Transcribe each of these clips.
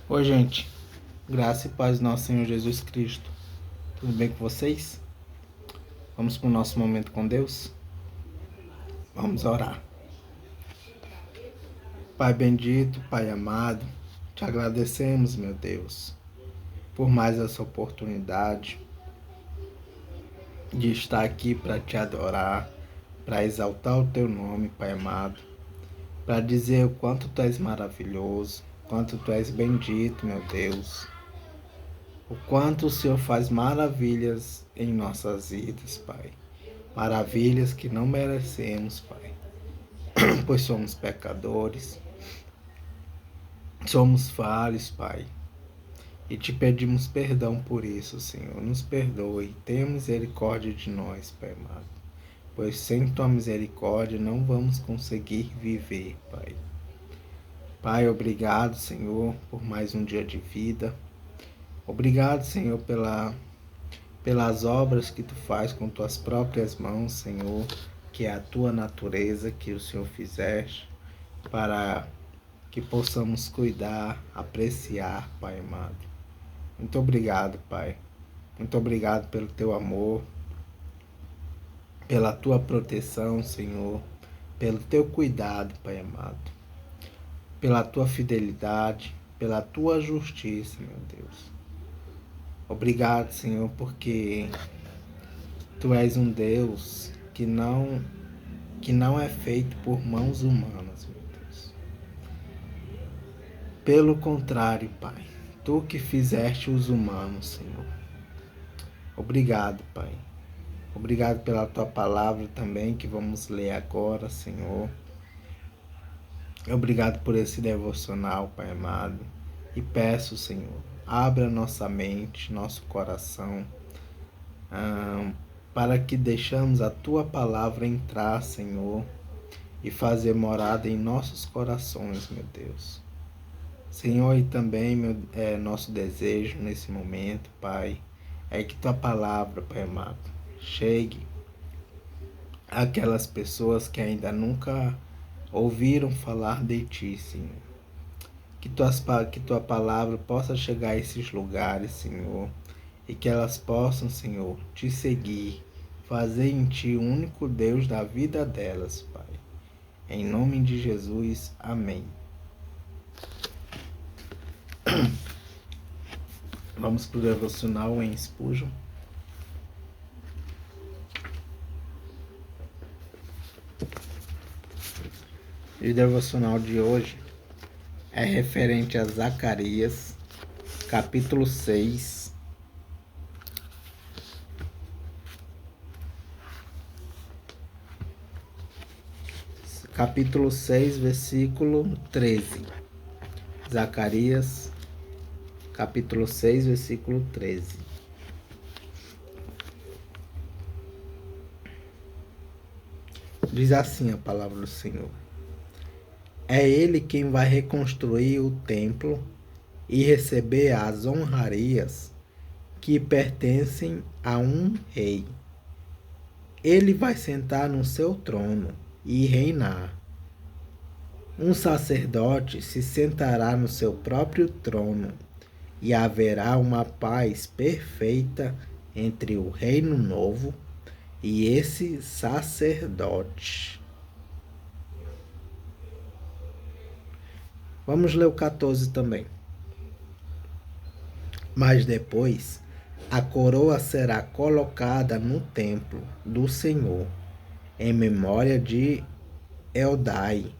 Oi, gente. Graça e paz do nosso Senhor Jesus Cristo. Tudo bem com vocês? Vamos para o nosso momento com Deus? Vamos orar. Pai bendito, Pai amado, te agradecemos, meu Deus, por mais essa oportunidade de estar aqui para te adorar, para exaltar o teu nome, Pai amado, para dizer o quanto tu és maravilhoso, quanto tu és bendito, meu Deus. O quanto o Senhor faz maravilhas em nossas vidas, Pai. Maravilhas que não merecemos, Pai, pois somos pecadores, somos falhos, Pai, e te pedimos perdão por isso, Senhor. Nos perdoe, tenha misericórdia de nós, Pai amado, pois sem tua misericórdia não vamos conseguir viver, Pai. Pai, obrigado, Senhor, por mais um dia de vida. Obrigado, Senhor, pelas obras que tu faz com tuas próprias mãos, Senhor, que é a tua natureza que o Senhor fizeste, para que possamos cuidar, apreciar, Pai amado. Muito obrigado, Pai. Muito obrigado pelo teu amor, pela tua proteção, Senhor, pelo teu cuidado, Pai amado, pela tua fidelidade, pela tua justiça, meu Deus. Obrigado, Senhor, porque tu és um Deus que não é feito por mãos humanas, meu Deus. Pelo contrário, Pai, tu que fizeste os humanos, Senhor. Obrigado, Pai. Obrigado pela tua palavra também que vamos ler agora, Senhor. Obrigado por esse devocional, Pai amado. E peço, Senhor, abra nossa mente, nosso coração, para que deixamos a tua palavra entrar, Senhor, e fazer morada em nossos corações, meu Deus. Senhor, e também nosso desejo nesse momento, Pai, é que tua palavra, Pai amado, chegue àquelas pessoas que ainda nunca ouviram falar de ti, Senhor. Que tua palavra possa chegar a esses lugares, Senhor, e que elas possam, Senhor, te seguir, fazer em ti o único Deus da vida delas, Pai. Em nome de Jesus, amém. Vamos para o devocional em Spurgeon. E o devocional de hoje é referente a Zacarias, capítulo 6, versículo 13. Zacarias, capítulo 6, versículo 13. Diz assim a palavra do Senhor: é Ele quem vai reconstruir o templo e receber as honrarias que pertencem a um rei. Ele vai sentar no seu trono e reinar. Um sacerdote se sentará no seu próprio trono e haverá uma paz perfeita entre o reino novo e esse sacerdote. Vamos ler o 14 também. Mas depois a coroa será colocada no templo do Senhor, em memória de Eldai,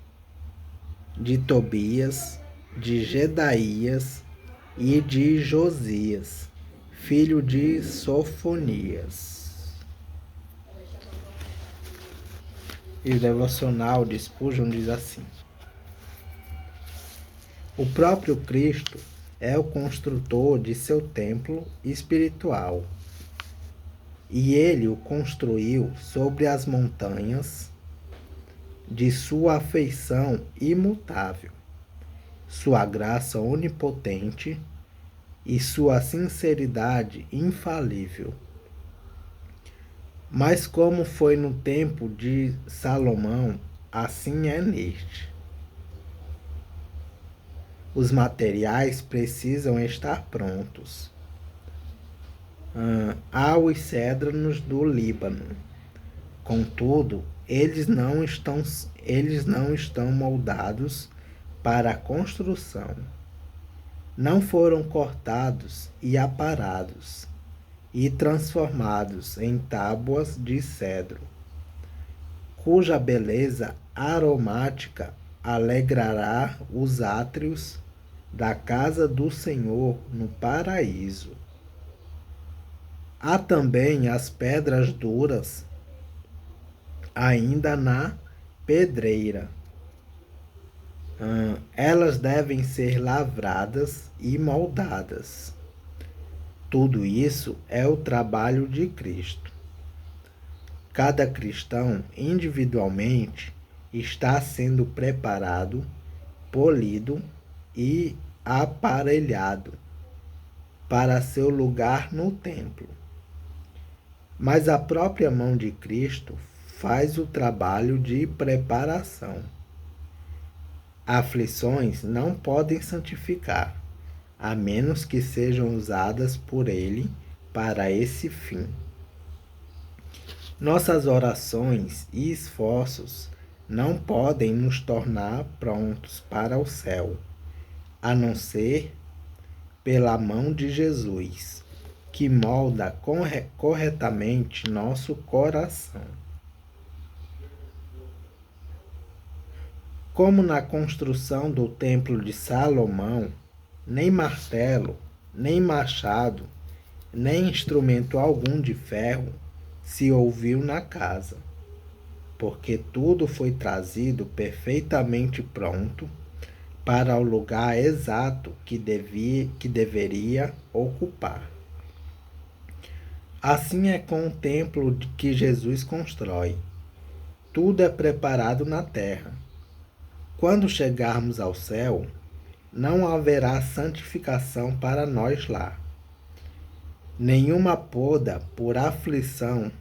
de Tobias, de Gedaías e de Josias, filho de Sofonias. E o devocional de Spurgeon diz assim: o próprio Cristo é o construtor de seu templo espiritual, e ele o construiu sobre as montanhas de sua afeição imutável, sua graça onipotente e sua sinceridade infalível. Mas como foi no tempo de Salomão, assim é neste. Os materiais precisam estar prontos. Há os cédranos do Líbano. Contudo, eles não estão moldados para a construção. Não foram cortados e aparados e transformados em tábuas de cedro, cuja beleza aromática alegrará os átrios da casa do Senhor no paraíso. Há também as pedras duras ainda na pedreira. Elas devem ser lavradas e moldadas. Tudo isso é o trabalho de Cristo. Cada cristão, individualmente, está sendo preparado, polido e aparelhado para seu lugar no templo. Mas a própria mão de Cristo faz o trabalho de preparação. Aflições não podem santificar, a menos que sejam usadas por Ele para esse fim. Nossas orações e esforços não podem nos tornar prontos para o céu, a não ser pela mão de Jesus, que molda corretamente nosso coração. Como na construção do templo de Salomão, nem martelo, nem machado, nem instrumento algum de ferro se ouviu na casa, porque tudo foi trazido perfeitamente pronto para o lugar exato que deveria ocupar. Assim é com o templo que Jesus constrói. Tudo é preparado na terra. Quando chegarmos ao céu, não haverá santificação para nós lá. Nenhuma poda por aflição,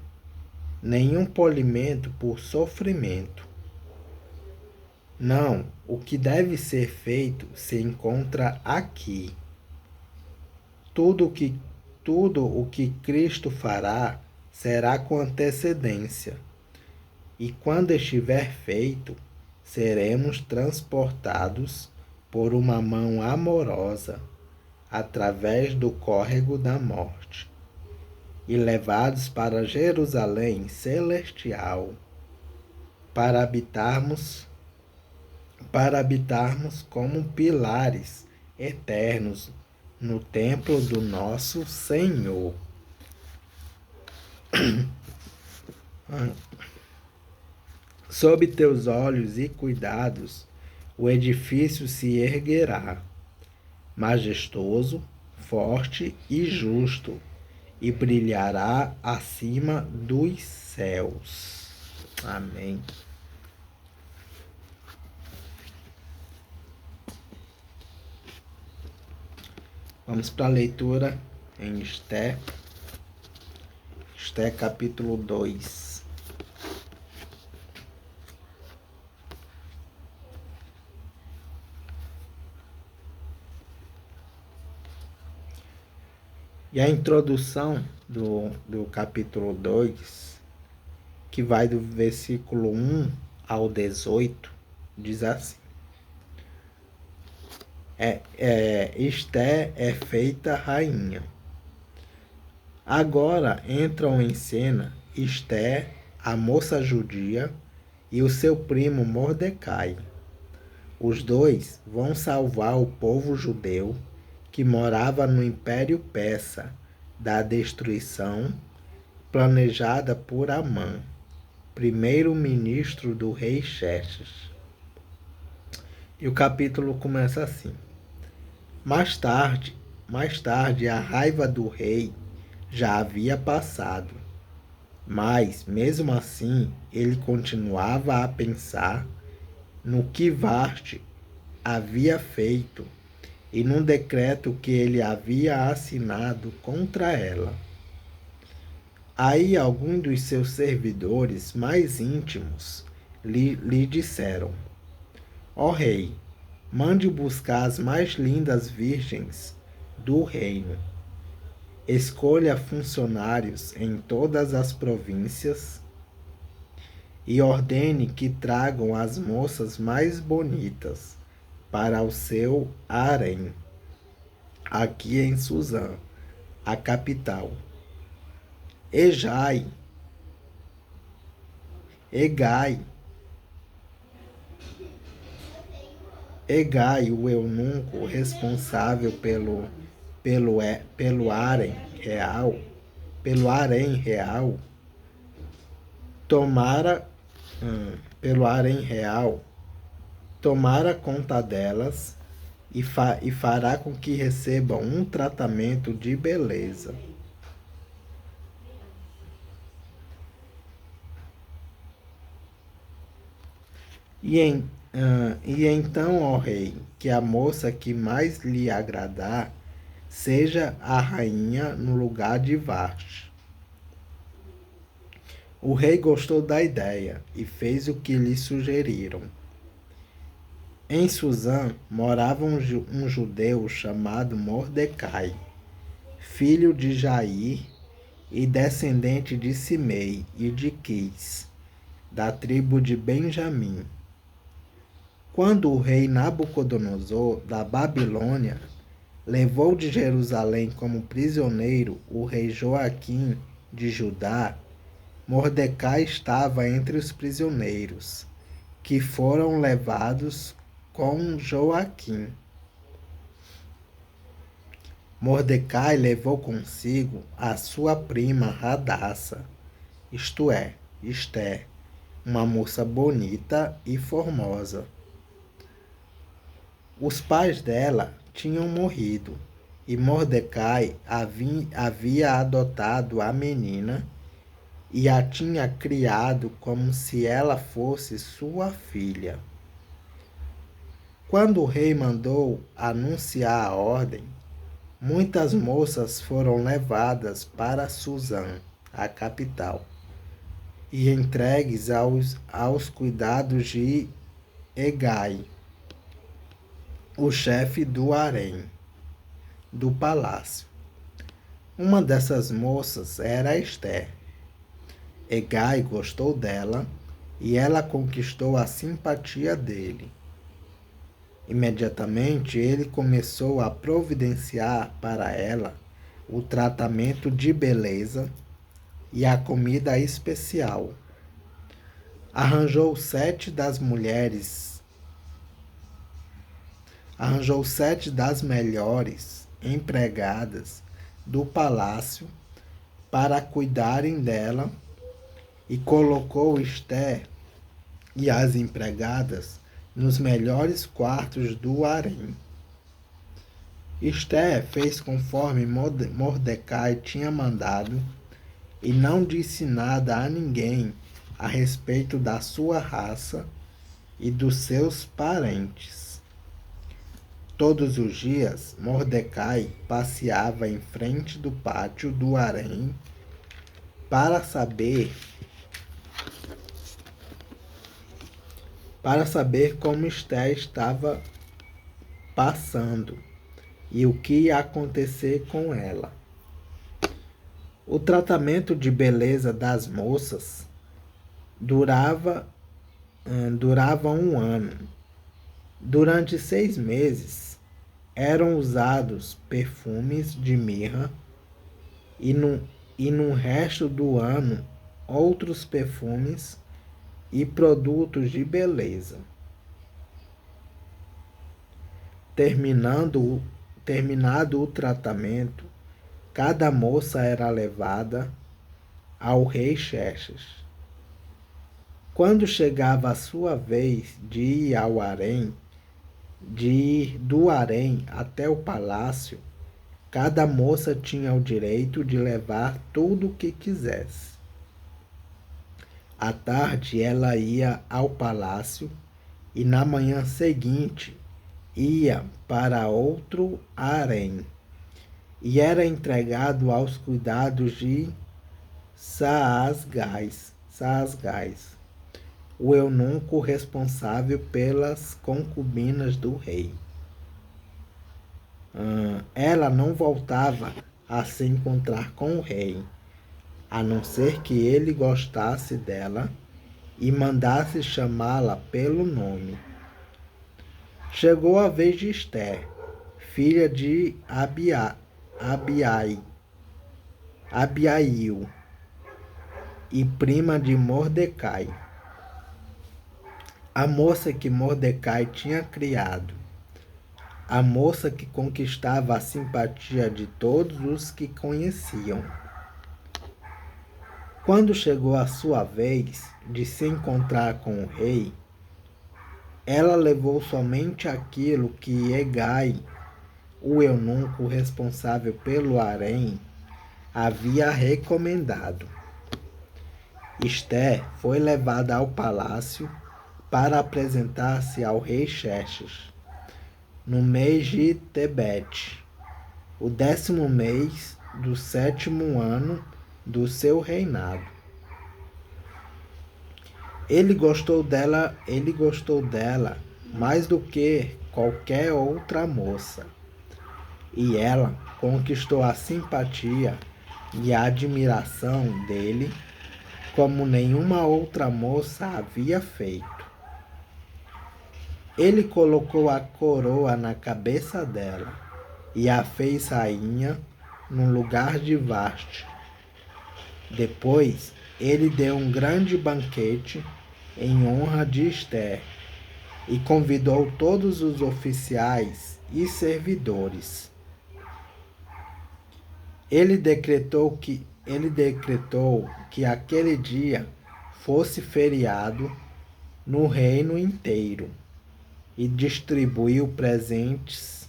nenhum polimento por sofrimento. Não, o que deve ser feito se encontra aqui. Tudo o que Cristo fará será com antecedência. E quando estiver feito, seremos transportados por uma mão amorosa através do córrego da morte e levados para Jerusalém celestial para habitarmos como pilares eternos no templo do nosso Senhor. Sob teus olhos e cuidados, o edifício se erguerá, majestoso, forte e justo, e brilhará acima dos céus. Amém. Vamos para a leitura em Esté capítulo 2. E a introdução do capítulo 2, que vai do versículo 1 ao 18, diz assim: Esté é feita rainha. Agora entram em cena Esté, a moça judia, e o seu primo Mordecai. Os dois vão salvar o povo judeu que morava no Império Persa da destruição planejada por Amã, primeiro-ministro do rei Xerxes. E o capítulo começa assim: Mais tarde, a raiva do rei já havia passado, mas, mesmo assim, ele continuava a pensar no que Vasti havia feito e num decreto que ele havia assinado contra ela. Aí alguns dos seus servidores mais íntimos lhe disseram: Ó rei, mande buscar as mais lindas virgens do reino. Escolha funcionários em todas as províncias e ordene que tragam as moças mais bonitas para o seu harém, aqui em Suzã, a capital. Ejai, Egai, Egai, o eunuco responsável pelo harém real, tomara pelo harém real, tomara conta delas e fará com que recebam um tratamento de beleza. E então, ó rei, que a moça que mais lhe agradar seja a rainha no lugar de Vashti. O rei gostou da ideia e fez o que lhe sugeriram. Em Suzã morava um judeu chamado Mordecai, filho de Jair e descendente de Simei e de Quis, da tribo de Benjamim. Quando o rei Nabucodonosor, da Babilônia, levou de Jerusalém como prisioneiro o rei Joaquim de Judá, Mordecai estava entre os prisioneiros, que foram levados com Joaquim. Mordecai levou consigo a sua prima Radassa, isto é, Esté, uma moça bonita e formosa. Os pais dela tinham morrido e Mordecai havia adotado a menina e a tinha criado como se ela fosse sua filha. Quando o rei mandou anunciar a ordem, muitas moças foram levadas para Suzã, a capital, e entregues aos cuidados de Egai, o chefe do harém do palácio. Uma dessas moças era Esté. Egai gostou dela e ela conquistou a simpatia dele. Imediatamente ele começou a providenciar para ela o tratamento de beleza e a comida especial. Arranjou sete das melhores empregadas do palácio para cuidarem dela e colocou Esté e as empregadas nos melhores quartos do harém. Esté fez conforme Mordecai tinha mandado e não disse nada a ninguém a respeito da sua raça e dos seus parentes. Todos os dias, Mordecai passeava em frente do pátio do harém para saber como Esté estava passando e o que ia acontecer com ela. O tratamento de beleza das moças durava um ano. Durante 6 meses eram usados perfumes de mirra e no resto do ano outros perfumes e produtos de beleza. Terminado o tratamento, cada moça era levada ao rei Xerxes. Quando chegava a sua vez de ir ao harém, de ir do harém até o palácio, cada moça tinha o direito de levar tudo o que quisesse. À tarde ela ia ao palácio e na manhã seguinte ia para outro harém e era entregado aos cuidados de Saasgás. o eunuco responsável pelas concubinas do rei. Ela não voltava a se encontrar com o rei, a não ser que ele gostasse dela e mandasse chamá-la pelo nome. Chegou a vez de Esther, filha de Abiail e prima de Mordecai, a moça que Mordecai tinha criado, a moça que conquistava a simpatia de todos os que conheciam. Quando chegou a sua vez de se encontrar com o rei, ela levou somente aquilo que Hegai, o eunuco responsável pelo harém, havia recomendado. Esther foi levada ao palácio para apresentar-se ao rei Xerxes, no mês de Tebete, o 10º mês do 7º ano do seu reinado. Ele gostou dela mais do que qualquer outra moça, e ela conquistou a simpatia e a admiração dele como nenhuma outra moça havia feito. Ele colocou a coroa na cabeça dela e a fez rainha no lugar de Vaste. Depois, ele deu um grande banquete em honra de Esther e convidou todos os oficiais e servidores. Ele decretou que aquele dia fosse feriado no reino inteiro e distribuiu presentes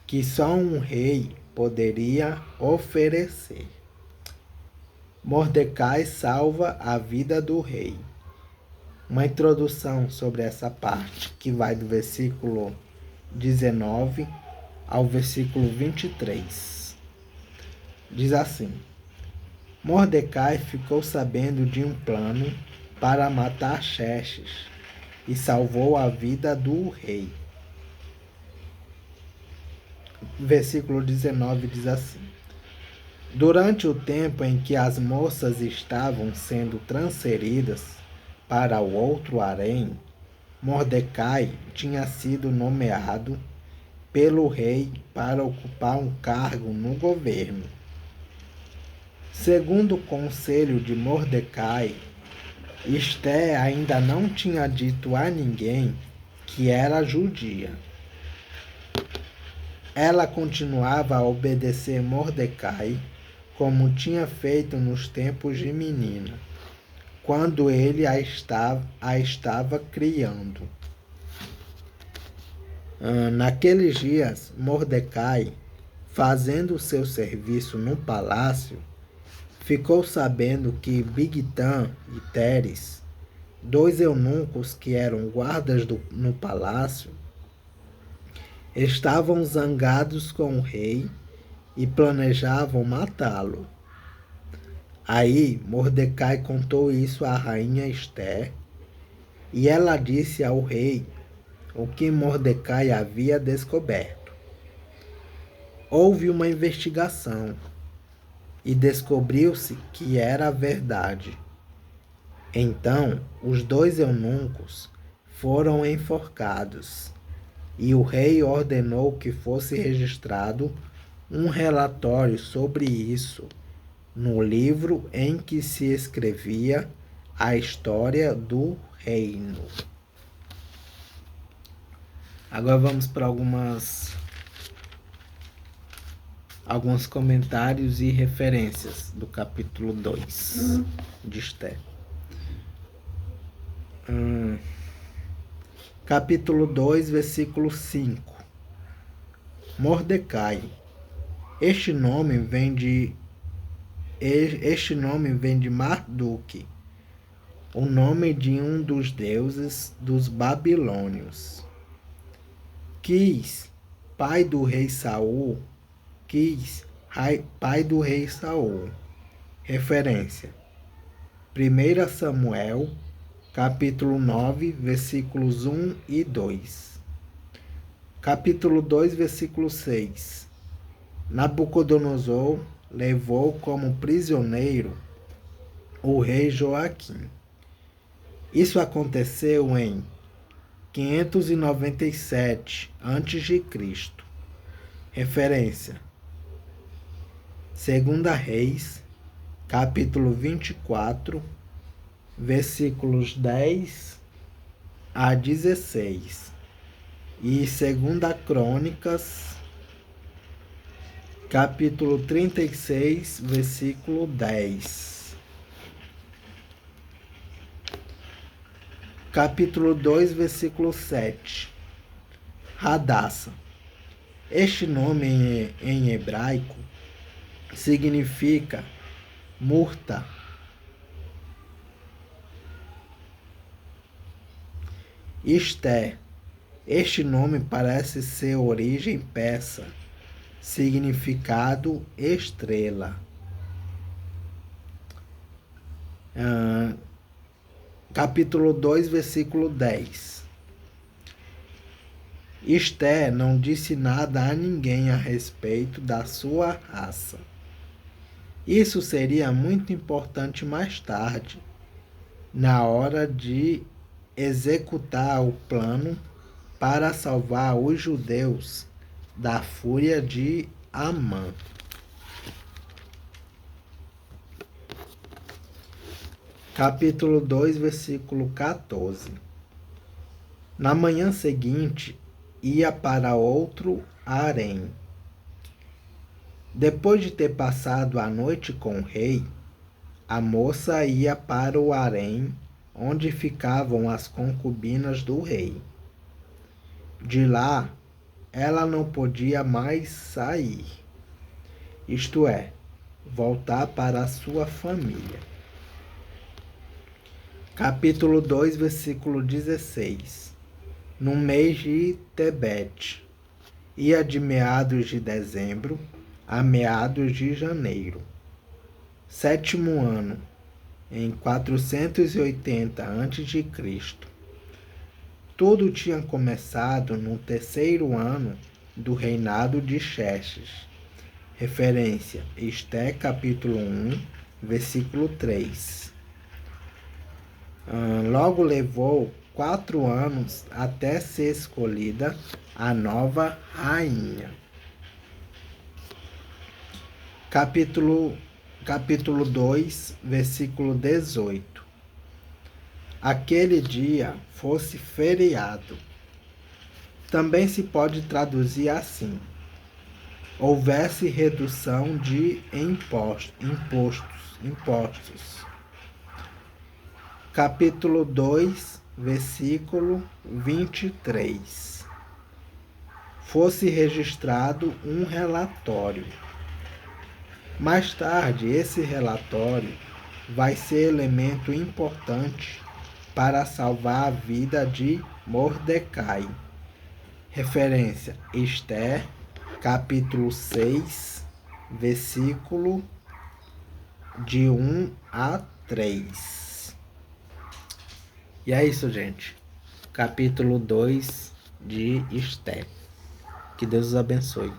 que só um rei poderia oferecer. Mordecai salva a vida do rei. Uma introdução sobre essa parte, que vai do versículo 19 ao versículo 23. Diz assim: Mordecai ficou sabendo de um plano para matar Xerxes e salvou a vida do rei. Versículo 19 diz assim: Durante o tempo em que as moças estavam sendo transferidas para o outro harém, Mordecai tinha sido nomeado pelo rei para ocupar um cargo no governo. Segundo o conselho de Mordecai, Esther ainda não tinha dito a ninguém que era judia. Ela continuava a obedecer Mordecai, como tinha feito nos tempos de menina, quando ele a estava criando. Naqueles dias, Mordecai, fazendo o seu serviço no palácio, ficou sabendo que Bigtan e Teres, 2 eunucos que eram guardas no palácio, estavam zangados com o rei e planejavam matá-lo. Aí Mordecai contou isso à rainha Esther, e ela disse ao rei o que Mordecai havia descoberto. Houve uma investigação e descobriu-se que era verdade. Então os 2 eunucos foram enforcados, e o rei ordenou que fosse registrado um relatório sobre isso no livro em que se escrevia a história do reino. Agora vamos para alguns comentários e referências do capítulo 2 de Esther. Capítulo 2, versículo 5. Mordecai. Este nome vem de Marduk, o nome de um dos deuses dos babilônios. Quis, pai do rei Saul. Referência: 1 Samuel capítulo 9, versículos 1 e 2. Capítulo 2, versículo 6. Nabucodonosor levou como prisioneiro o rei Joaquim. Isso aconteceu em 597 a.C. Referência: 2 Reis, capítulo 24, versículos 10 a 16. E 2 Crônicas, capítulo 36, versículo 10. Capítulo 2, versículo 7. Hadassah. Este nome em hebraico significa murta. Esther. Este nome parece ser origem persa, significado estrela. Capítulo 2, versículo 10. Esther não disse nada a ninguém a respeito da sua raça. Isso seria muito importante mais tarde, na hora de executar o plano para salvar os judeus da fúria de Amã. Capítulo 2, versículo 14. Na manhã seguinte, ia para outro harém. Depois de ter passado a noite com o rei, a moça ia para o harém, onde ficavam as concubinas do rei. De lá, ela não podia mais sair, isto é, voltar para a sua família. Capítulo 2, versículo 16. No mês de Tebete, ia de meados de dezembro a meados de janeiro. 7º ano, em 480 a.C. Tudo tinha começado no 3º ano do reinado de Xerxes. Referência: Esther, capítulo 1, versículo 3. Logo levou 4 anos até ser escolhida a nova rainha. Capítulo 2, versículo 18. Aquele dia fosse feriado. Também se pode traduzir assim: houvesse redução de impostos. Capítulo 2, versículo 23. Fosse registrado um relatório. Mais tarde, esse relatório vai ser elemento importante para salvar a vida de Mordecai. Referência: Esther, capítulo 6, versículo de 1 a 3. E é isso, gente. Capítulo 2 de Esther. Que Deus os abençoe.